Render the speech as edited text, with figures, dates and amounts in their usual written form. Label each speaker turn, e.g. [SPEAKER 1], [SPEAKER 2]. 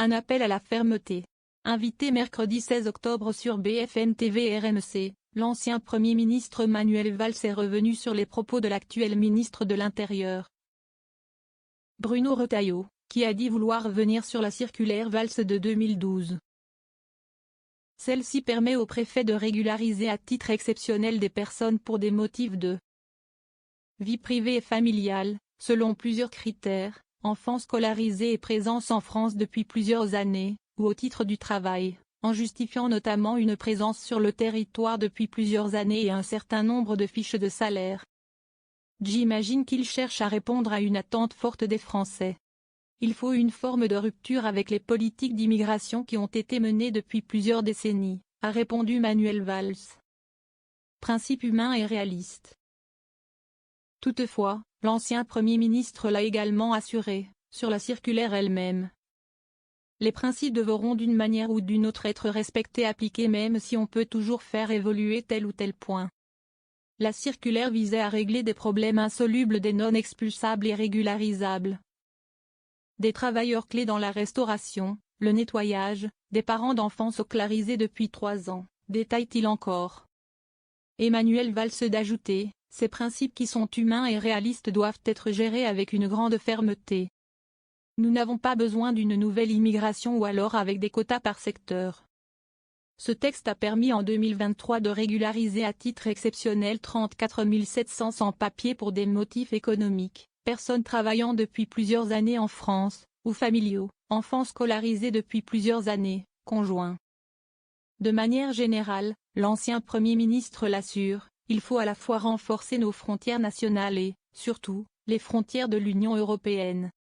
[SPEAKER 1] Un appel à la fermeté. Invité mercredi 16 octobre sur BFM TV et RMC, l'ancien Premier ministre Manuel Valls est revenu sur les propos de l'actuel ministre de l'Intérieur, Bruno Retailleau, qui a dit vouloir revenir sur la circulaire Valls de 2012. Celle-ci permet au préfet de régulariser à titre exceptionnel des personnes pour des motifs de vie privée et familiale, selon plusieurs critères, enfants scolarisés et présence en France depuis plusieurs années, ou au titre du travail, en justifiant notamment une présence sur le territoire depuis plusieurs années et un certain nombre de fiches de salaire. J'imagine qu'il cherche à répondre à une attente forte des Français. Il faut une forme de rupture avec les politiques d'immigration qui ont été menées depuis plusieurs décennies, a répondu Manuel Valls. Principe humain et réaliste. Toutefois, l'ancien Premier ministre l'a également assuré, sur la circulaire elle-même. Les principes devront d'une manière ou d'une autre être respectés, appliqués, même si on peut toujours faire évoluer tel ou tel point. La circulaire visait à régler des problèmes insolubles des non-expulsables et régularisables. Des travailleurs clés dans la restauration, le nettoyage, des parents d'enfants scolarisés depuis 3 ans, détaille-t-il encore. Emmanuel Valls d'ajouter, ces principes qui sont humains et réalistes doivent être gérés avec une grande fermeté. Nous n'avons pas besoin d'une nouvelle immigration ou alors avec des quotas par secteur. Ce texte a permis en 2023 de régulariser à titre exceptionnel 34 700 sans-papiers pour des motifs économiques, personnes travaillant depuis plusieurs années en France, ou familiaux, enfants scolarisés depuis plusieurs années, conjoints. De manière générale, l'ancien Premier ministre l'assure, il faut à la fois renforcer nos frontières nationales et, surtout, les frontières de l'Union européenne.